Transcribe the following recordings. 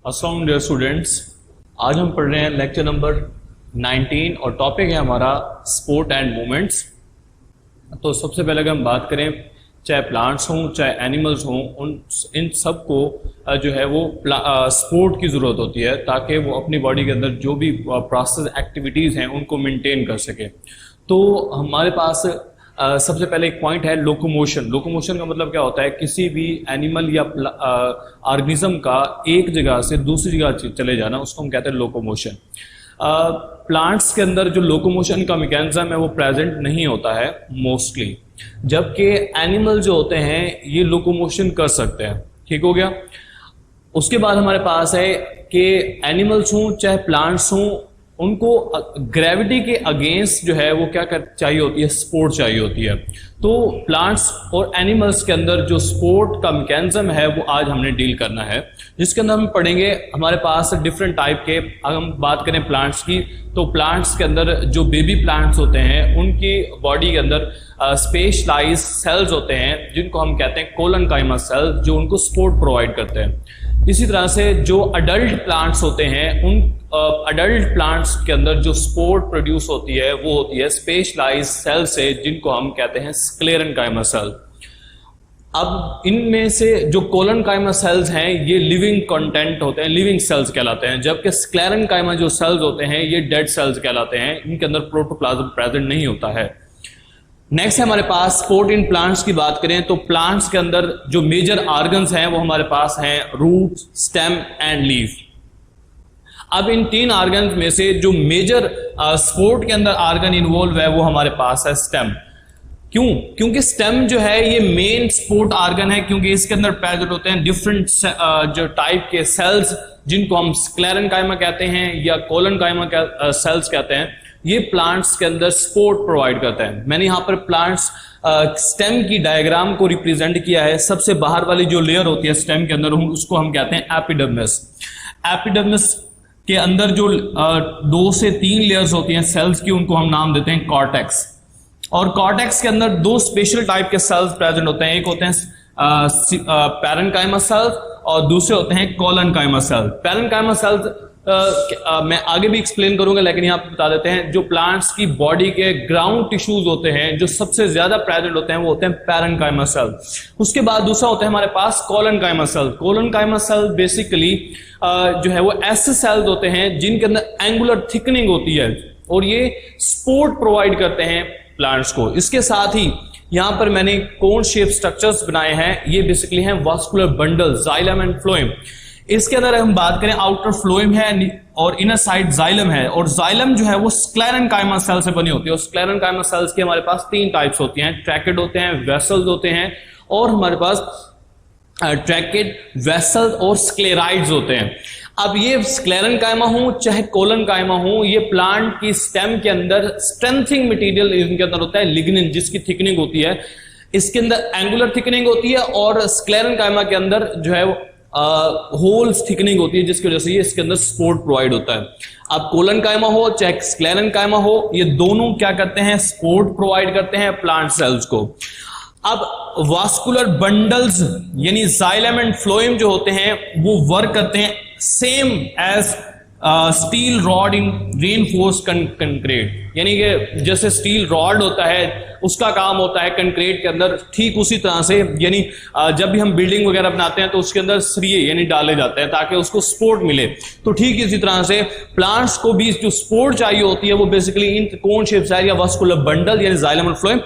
अस्सलाम dear students, आज हम पढ़ रहे हैं लेक्चर नंबर 19 और टॉपिक है हमारा स्पोर्ट एंड मूवमेंट्स। तो सबसे पहले अगर हम बात करें, चाहे प्लांट्स हों चाहे एनिमल्स हों, इन सब को जो है वो स्पोर्ट की ज़रूरत होती है ताकि वो अपनी बॉडी के अंदर जो भी प्रोसेस एक्टिविटीज़ हैं उनको मेंटेन कर सके। तो हमारे पास सबसे पहले एक पॉइंट है लोकोमोशन। लोकोमोशन का मतलब क्या होता है? किसी भी एनिमल या ऑर्गेनिज्म का एक जगह से दूसरी जगह चले जाना, उसको हम कहते हैं लोकोमोशन। प्लांट्स के अंदर जो लोकोमोशन का मैकेनिज्म है वो प्रेजेंट नहीं होता है मोस्टली, जबकि एनिमल जो होते हैं ये लोकोमोशन कर सकते हैं। ठीक हो गया। उसके बाद हमारे पास है कि एनिमल्स हों चाहे प्लांट्स हों, उनको ग्रेविटी के अगेंस्ट जो है वो क्या चाहिए होती है? सपोर्ट चाहिए होती है। तो प्लांट्स और एनिमल्स के अंदर जो सपोर्ट का मैकेनिज्म है वो आज हमने डील करना है, जिसके अंदर हम पढ़ेंगे हमारे पास डिफरेंट टाइप के। अगर हम बात करें प्लांट्स की, तो प्लांट्स के अंदर जो बेबी प्लांट्स होते हैं उनकी बॉडी के अंदर स्पेशलाइज सेल्स होते हैं जिनको हम कहते हैं कोलनकाइमा सेल्स, जो उनको सपोर्ट प्रोवाइड करते हैं। इसी तरह से जो अडल्ट प्लांट्स होते हैं, उन अडल्ट प्लांट्स के अंदर जो स्पोर्ट प्रोड्यूस होती है वो होती है स्पेशलाइज सेल से, जिनको हम कहते हैं स्क्लेरेनकाइमा सेल। अब इनमें से जो कोलनकाइमा सेल्स हैं ये लिविंग कंटेंट होते हैं, लिविंग सेल्स कहलाते हैं, जबकि स्क्लेरेनकाइमा जो सेल्स होते हैं ये डेड सेल्स कहलाते हैं। इनके अंदर प्रोटोप्लाज्म प्रेजेंट नहीं होता है। नेक्स्ट है हमारे पास सपोर्ट इन प्लांट्स की बात करें तो प्लांट्स के अंदर जो मेजर ऑर्गन्स हैं वो हमारे पास हैं रूट, स्टेम एंड लीफ। अब इन तीन ऑर्गन्स में से जो मेजर सपोर्ट के अंदर ऑर्गन इन्वॉल्व है वो हमारे पास है स्टेम। क्यों? क्योंकि स्टेम जो है ये मेन सपोर्ट ऑर्गन है, क्योंकि इसके अंदर प्रेजेंट होते हैं डिफरेंट जो टाइप के सेल्स, जिनको हम स्क्लेरेनकाइमा कहते हैं या कोलनकाइमा सेल्स कहते हैं। ये प्लांट्स के अंदर सपोर्ट प्रोवाइड करते हैं। मैंने यहाँ पर प्लांट्स स्टेम की डायग्राम को रिप्रेजेंट किया है। सबसे बाहर वाली जो लेयर होती है स्टेम के अंदर, उसको हम कहते हैं एपिडर्मिस। एपिडर्मिस के अंदर जो 2 से 3 लेयर्स होती हैं सेल्स की, उनको हम नाम देते हैं कॉर्टेक्स। और कॉर्टेक्स के अंदर 2 स्पेशल टाइप के सेल्स प्रेजेंट होते हैं। एक होते हैं पैरेन्काइमा सेल्स और दूसरे होते हैं कोलनकाइमा सेल्स। पैरेन्काइमा सेल्स मैं आगे भी एक्सप्लेन करूंगा, लेकिन यहाँ पे बता देते हैं जो प्लांट्स की बॉडी के ग्राउंड टिश्यूज होते हैं जो सबसे ज्यादा प्रेजेंट होते हैं वो होते हैं पैरेन्काइमा सेल। उसके बाद दूसरा होता है हमारे पास collenchyma cell. Collenchyma cell basically जो है वो ऐसे सेल्स होते हैं जिनके अंदर एंगुलर थिकनिंग होती है और ये सपोर्ट प्रोवाइड करते हैं प्लांट्स को। इसके साथ ही यहां पर मैंने कोन शेप स्ट्रक्चर्स बनाए हैं। ये बेसिकली हैं vascular bundle, xylem and phloem. इसके अंदर हम बात करें, आउटर फ्लोएम है और इनर साइड जाइलम है। और जाइलम जो है वो स्क्लेरेनकाइमा सेल से बनी होती है। और स्क्लेरेनकाइमा सेल्स के हमारे पास 3 टाइप्स होती हैं, ट्रैकेड होते हैं, वेसल्स होते हैं, और हमारे पास ट्रैकेड, वेसल्स और स्क्लेराइड्स होते हैं। अब ये स्क्लेरेनकाइमा हो चाहे कोलनकाइमा हो, ये प्लांट की स्टेम के अंदर स्ट्रेंथिंग मटेरियल इनके अंदर होता है, लिग्निन, जिसकी थिकनिंग होती है। इसके अंदर एंगुलर थिकनिंग होती है और स्क्लेरेनकाइमा के अंदर जो है होल्स थिकनिंग होती है, जिसकी वजह से ये इसके अंदर सपोर्ट प्रोवाइड होता है। अब कोलनकाइमा हो चाहे स्क्लेरेनकाइमा हो, ये दोनों क्या करते हैं? सपोर्ट प्रोवाइड करते हैं प्लांट सेल्स को। अब वास्कुलर बंडल्स यानी जाइलम एंड फ्लोएम जो होते हैं वो वर्क करते हैं सेम एज स्टील रॉड इन रेनफोर्स कंक्रीट। यानी कि जैसे स्टील रॉड होता है उसका काम होता है कंक्रीट के अंदर, ठीक उसी तरह से यानी जब भी हम बिल्डिंग वगैरह बनाते हैं तो उसके अंदर सरिये यानी डाले जाते हैं ताकि उसको सपोर्ट मिले। तो ठीक इसी तरह से प्लांट्स को भी जो सपोर्ट चाहिए होती है वो बेसिकली इन कोन शेप सेल या वास्कुलर बंडल यानी xylem and phloem.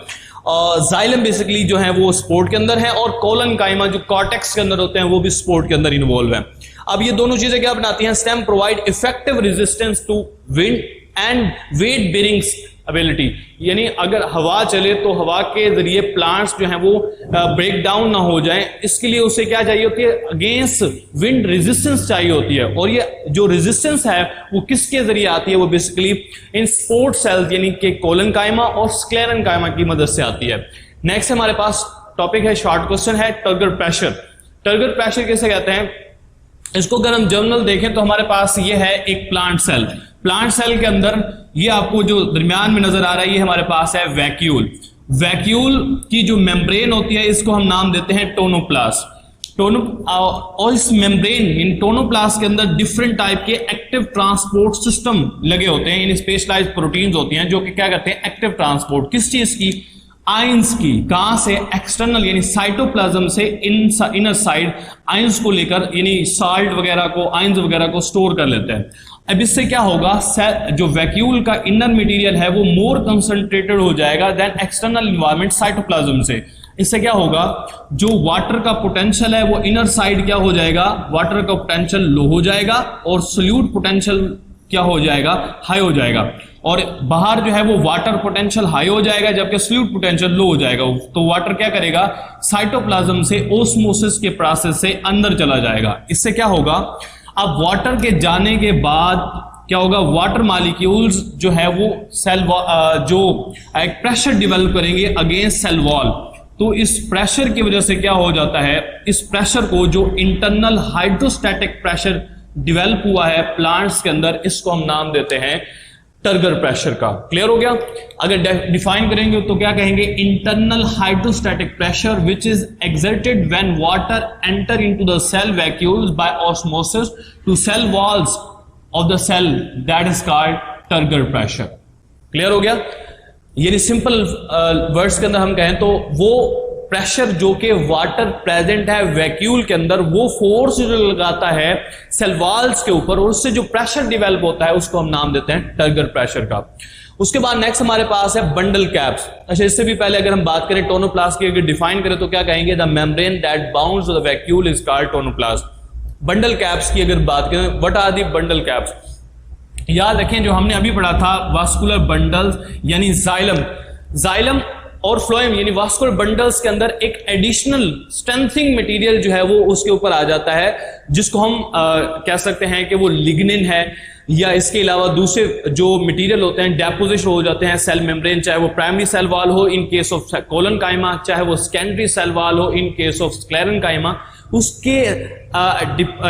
Xylem basically जो है वो स्पोर्ट के अंदर है और कोलनकाइमा जो कॉर्टेक्स के अंदर होते हैं वो भी स्पोर्ट के अंदर इन्वॉल्व है। अब ये दोनों चीजें क्या बनाती हैं? Stem provide effective resistance to wind and weight bearing ability. यानी अगर हवा चले तो हवा के जरिए प्लांट्स जो है वो ब्रेक डाउन ना हो जाए, इसके लिए उसे क्या चाहिए होती है? अगेंस्ट विंड रेजिस्टेंस चाहिए होती है। और ये जो रेजिस्टेंस है वो किसके जरिए आती है? वो बेसिकली इन सपोर्ट सेल्स यानी कि कोलनकाइमा और स्क्लेरेनकाइमा की मदद से आती है। नेक्स्ट हमारे पास टॉपिक है, शॉर्ट क्वेश्चन है, टर्गर प्रेशर। टर्गर प्रेशर किसे कहते हैं? इसको अगर हम जर्नल देखें तो हमारे पास ये है एक प्लांट सेल। प्लांट सेल के अंदर ये आपको जो दरमियान में नजर आ रहा है ये हमारे पास है वैक्यूल। वैक्यूल की जो मेम्ब्रेन होती है इसको हम नाम देते हैं टोनोप्लास्ट। और इस मेम्ब्रेन इन टोनोप्लास्ट के अंदर डिफरेंट टाइप के एक्टिव ट्रांसपोर्ट सिस्टम लगे होते हैं, इन स्पेशलाइज्ड प्रोटीन्स होती हैं जो कि क्या करते हैं, एक्टिव ट्रांसपोर्ट किस चीज की, आयंस की। कहां से, एक्सटर्नल यानी साइटोप्लाज्म से इनर साइड आयंस को लेकर यानी साल्ट वगैरह को, आयंस वगैरह को स्टोर कर लेते हैं। अब इससे क्या होगा, जो वैक्यूल का इनर मटेरियल है वो मोर कंसंट्रेटेड हो जाएगा देन एक्सटर्नल एनवायरनमेंट साइटोप्लाज्म से। इससे क्या होगा, जो वाटर का पोटेंशियल है वो इनर साइड क्या हो जाएगा, वाटर का पोटेंशियल लो हो जाएगा और सोल्यूट पोटेंशियल क्या हो जाएगा, हाई हो जाएगा। और बाहर जो है वो वाटर पोटेंशियल हाई हो जाएगा जबकि सोल्यूट पोटेंशियल लो हो जाएगा। तो वाटर क्या करेगा, साइटोप्लाज्म से ओस्मोसिस के प्रोसेस से अंदर चला जाएगा। इससे क्या होगा, अब वाटर के जाने के बाद क्या होगा, वाटर मॉलिक्यूल्स जो है वो सेल जो एक प्रेशर डेवलप करेंगे अगेंस्ट सेल वॉल। तो इस प्रेशर की वजह से क्या हो जाता है, इस प्रेशर को जो इंटरनल हाइड्रोस्टैटिक प्रेशर डेवलप हुआ है प्लांट्स के अंदर, इसको हम नाम देते हैं टर्गर प्रेशर का। क्लियर हो गया। अगर डिफाइन करेंगे तो क्या कहेंगे, internal hydrostatic pressure which is exerted when water enter into the cell vacuoles by osmosis to cell walls of the cell, that is called turgor pressure. Clear हो गया। यानी सिंपल वर्ड्स के अंदर हम कहें तो वो प्रेशर जो कि वाटर प्रेजेंट है वैक्यूल के अंदर, वो फोर्स जो लगाता है सेल वॉल्स के ऊपर और उससे जो प्रेशर डेवलप होता है उसको हम नाम देते हैं टर्गर प्रेशर का। उसके बाद नेक्स्ट हमारे पास है बंडल कैप्स। अच्छा, इससे भी पहले अगर हम बात करें टोनोप्लास्ट की, अगर डिफाइन करें तो क्या कहेंगे, the membrane that bounds the vacuole is called tonoplast. Bundle caps की अगर बात करें, what are the bundle caps, याद रखें जो हमने अभी पढ़ा था वास्कुलर बंडल्स यानी जाइलम और फ्लोएम यानी वास्कुलर बंडल्स के अंदर एक एडिशनल स्ट्रेंथिंग मटेरियल जो है वो उसके ऊपर आ जाता है, जिसको हम कह सकते हैं कि वो लिग्निन है, या इसके अलावा दूसरे जो मटेरियल होते हैं डेपोजिट हो जाते हैं सेल मेम्ब्रेन, चाहे वो प्राइमरी सेल वॉल हो इन केस ऑफ कोलन काइमा, चाहे वो सेकेंडरी सेल वॉल हो इन केस ऑफ स्क्लेरन काइमा। उसके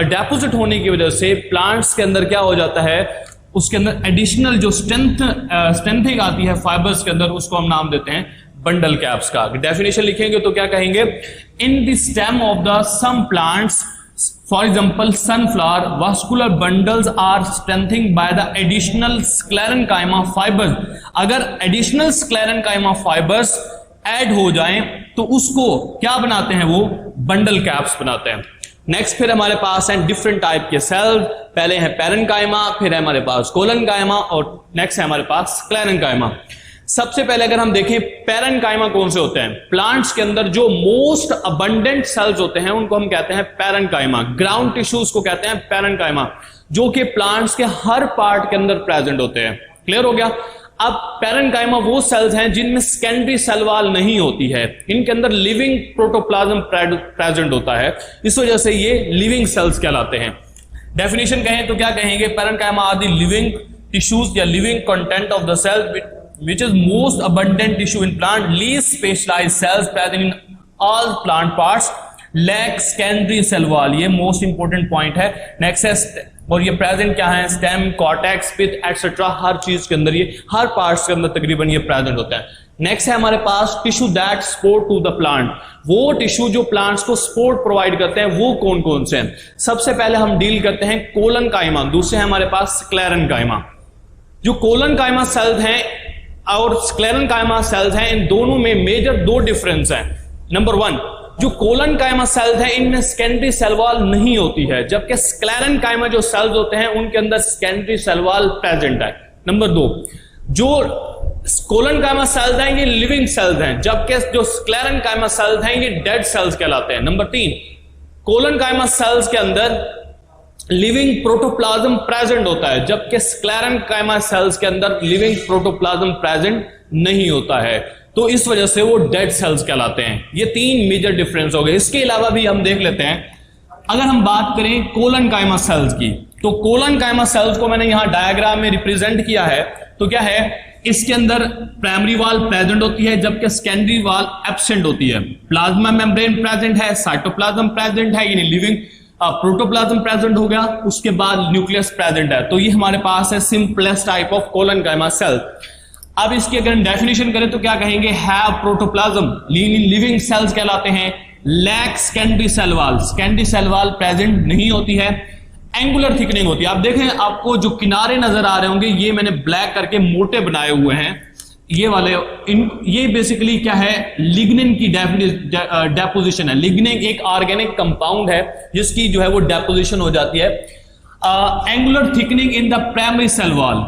डेपोजिट होने की वजह से प्लांट्स के अंदर क्या हो जाता है, उसके अंदर एडिशनल जो स्ट्रेंथिंग आती है फाइबर्स के अंदर, उसको हम नाम देते हैं बंडल कैप्स का। डेफिनेशन लिखेंगे तो क्या कहेंगे, in the stem of the some plants for example sunflower vascular bundles are strengthening by the additional sclerenchyma fibres. अगर एडिशनल स्क्लेरेन्काइमा फाइबर्स ऐड हो जाएं तो उसको क्या बनाते हैं, वो बंडल कैप्स बनाते हैं। नेक्स्ट फिर हमारे पास हैं डिफरेंट टाइप के सेल, पहले है पेरेन्काइमा, फिर है हमारे पास कोलनकाइमा और नेक्स्ट है हमारे पास स्क्लेरेन्काइमा। सबसे पहले अगर हम देखें पेरेन्काइमा कौन से होते हैं, प्लांट्स के अंदर जो मोस्ट अबंडेंट सेल्स होते हैं उनको हम कहते हैं पेरेन्काइमा। ग्राउंड टिश्यूज को कहते हैं पेरेन्काइमा, जो कि प्लांट्स के हर पार्ट के अंदर प्रेजेंट होते हैं। क्लियर हो गया। अब पेरेन्काइमा वो सेल्स हैं जिनमें सेकेंडरी सेल वॉल नहीं होती है, इनके अंदर लिविंग प्रोटोप्लाज्म प्रेजेंट होता है, इस वजह से ये लिविंग सेल्स कहलाते हैं। डेफिनेशन कहें तो क्या कहेंगे, parenchyma are the living tissues या living content of the cell which is most abundant tissue in plant, least specialized cells present in all plant parts, lack secondary cell wall। ये most important point है। next है, और ये present क्या है, stem, cortex, पिथ etcetera, हर चीज के अंदर ये हर पार्ट्स के अंदर तकरीबन ये प्रेजेंट होता है। नेक्स्ट है हमारे पास tissue that support to the plant. वो टिश्यू जो प्लांट्स को सपोर्ट प्रोवाइड करते हैं वो कौन कौन से हैं। सबसे पहले हम डील करते हैं कोलनकाइमा, दूसरे है हमारे पास स्क्लेरेन्काइमा। जो कोलनकाइमा सेल्स हैं और स्क्लेरेन्काइमा सेल्स हैं, इन दोनों में मेजर दो डिफरेंस हैं। नंबर वन, जो कोलनकाइमा सेल्स हैं इनमें सेकेंडरी सेल वॉल नहीं होती है, जबकि स्क्लेरेन्काइमा जो सेल्स होते हैं उनके अंदर सेकेंडरी सेल वॉल प्रेजेंट है। नंबर दो, जो कोलनकाइमा सेल्स हैं ये लिविंग सेल्स हैं, जबकि जो स्क्लेरेन्काइमा सेल्स हैं ये डेड सेल्स कहलाते हैं। नंबर तीन, कोलनकाइमा सेल्स के अंदर लिविंग प्रोटोप्लाज्म प्रेजेंट होता है, जबकि स्क्लेरेन्काइमा सेल्स के अंदर लिविंग प्रोटोप्लाज्म प्रेजेंट नहीं होता है, तो इस वजह से वो डेड सेल्स कहलाते हैं। ये तीन मेजर डिफरेंस हो गए। इसके अलावा भी हम देख लेते हैं, अगर हम बात करें कोलनकाइमा सेल्स की, तो कोलनकाइमा सेल्स को मैंने यहां डायग्राम में रिप्रेजेंट किया है। तो क्या है, इसके अंदर प्राइमरी वॉल प्रेजेंट होती है जबकि सेकेंडरी वॉल एब्सेंट होती है। प्लाज्मा मेम्ब्रेन प्रेजेंट है, साइटोप्लाज्म प्रेजेंट है, यानी लिविंग प्रोटोप्लाज्म प्रेजेंट हो गया, उसके बाद न्यूक्लियस प्रेजेंट है। तो ये हमारे पास है simplest type of collenchyma cell. अब इसकी अगर डेफिनेशन करें तो क्या कहेंगे, हैव प्रोटोप्लाज्म, लिविंग सेल्स कहलाते हैं। Lack secondary cell wall, secondary cell wall present नहीं होती है। एंगुलर थिकनिंग होती है। आप देखें, आपको जो किनारे नजर आ रहे होंगे ये मैंने ब्लैक करके मोटे बनाए हुए हैं, ये वाले ये बेसिकली क्या है, लिग्निन की डेपोजिशन है। लिग्निन एक ऑर्गेनिक कंपाउंड है जिसकी जो है वो डेपोजिशन हो जाती है। Angular thickening in the primary cell wall,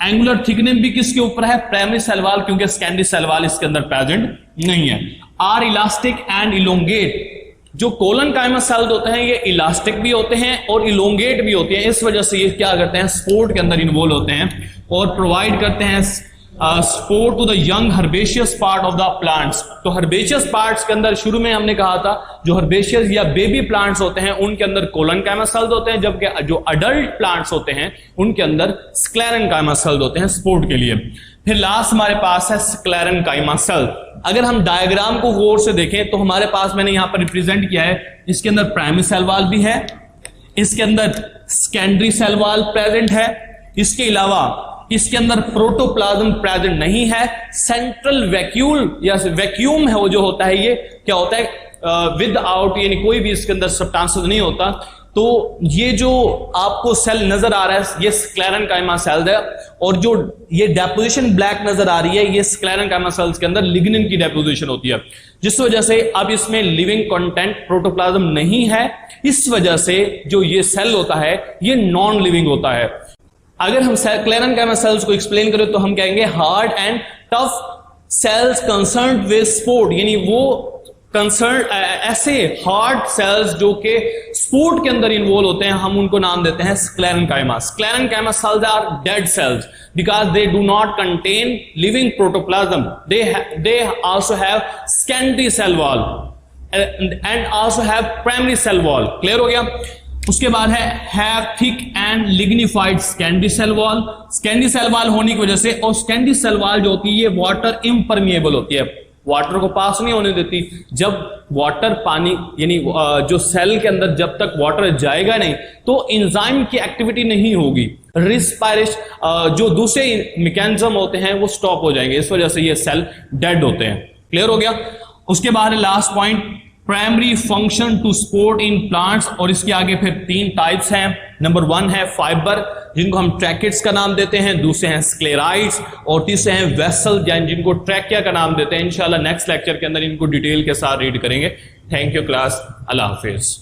angular thickening भी किसके ऊपर है, प्राइमरी सेल वॉल, क्योंकि सेकेंडरी सेल वॉल इसके अंदर प्रेजेंट नहीं है। आर इलास्टिक एंड इलोंगेट, जो कोलन काइमस सेल्स होते हैं ये इलास्टिक भी होते हैं और इलोंगेट भी होते हैं। इस वजह से ये क्या करते हैं, स्पोर्ट के अंदर इन्वॉल्व होते हैं और प्रोवाइड करते हैं support to the young herbaceous part of the plants. तो हर्बेशियस पार्ट्स के अंदर शुरू में हमने कहा था जो हर्बेशियस या बेबी प्लांट्स होते हैं उनके अंदर कोलनकाइमा सेल्स होते हैं, जबकि जो अडल्ट प्लांट्स होते हैं उनके अंदर स्क्लेरेनकाइमा सेल्स होते हैं सपोर्ट के लिए। फिर लास्ट हमारे पास है स्क्लेरेनकाइमा सेल। अगर हम डायग्राम को गौर से देखें तो हमारे पास मैंने यहां पर रिप्रेजेंट किया है, इसके अंदर प्राइमरी सेल वॉल भी है, इसके अंदर सेकेंडरी सेल वॉल प्रेजेंट है, इसके अलावा इसके अंदर प्रोटोप्लाज्म प्रेजेंट नहीं है। सेंट्रल वैक्यूल या वैक्यूम है वो जो होता है, ये क्या होता है विदाउट, यानी कोई भी इसके अंदर सब्सटेंसेस नहीं होता। तो ये जो आपको सेल नजर आ रहा है ये स्क्लेरेनकाइमा सेल है, और जो ये डेपोजिशन ब्लैक नजर आ रही है ये स्क्लेरेनकाइमा सेल्स के अंदर लिग्निन की डेपोजिशन होती है, जिस वजह से अब इसमें लिविंग कंटेंट प्रोटोप्लाज्म नहीं है। इस वजह से जो ये सेल होता है ये नॉन लिविंग होता है। अगर हम स्क्लेरेनकाइमा सेल्स को एक्सप्लेन करें तो हम कहेंगे hard and tough cells concern with support, यानी वो कंसर्न ऐसे हार्ड सेल्स जो कि स्पोर्ट के अंदर इन्वॉल्व होते हैं, हम उनको नाम देते हैं sclerenchyma. Sclerenchyma cells are dead cells because they do not contain living protoplasm. They also have secondary cell wall and also have primary cell wall. Clear हो गया। उसके बाद है thick and lignified secondary cell wall. Secondary cell wall होने की वजह से, और सेकेंडरी सेल वॉल जो होती है ये वाटर इम्परमिएबल होती है, वाटर को पास नहीं होने देती। जब वाटर पानी यानी जो सेल के अंदर जब तक वाटर जाएगा नहीं तो एंजाइम की एक्टिविटी नहीं होगी, रिस्पायरेशन जो दूसरे मैकेनिज्म होते हैं वो स्टॉप हो जाएंगे, इस वजह से ये सेल डेड होते हैं। क्लियर हो गया। उसके बाद last point primary function to support in plants, और इसके आगे फिर 3 टाइप्स हैं। नंबर 1 है फाइबर, जिनको हम ट्रैकेट्स का नाम देते हैं, दूसरे हैं स्क्लेराइड्स, और तीसरे हैं वेसल जिनको ट्रैकिया का नाम देते हैं। इंशाल्लाह नेक्स्ट लेक्चर के अंदर इनको डिटेल के साथ रीड करेंगे। Thank you class, Allah Hafiz.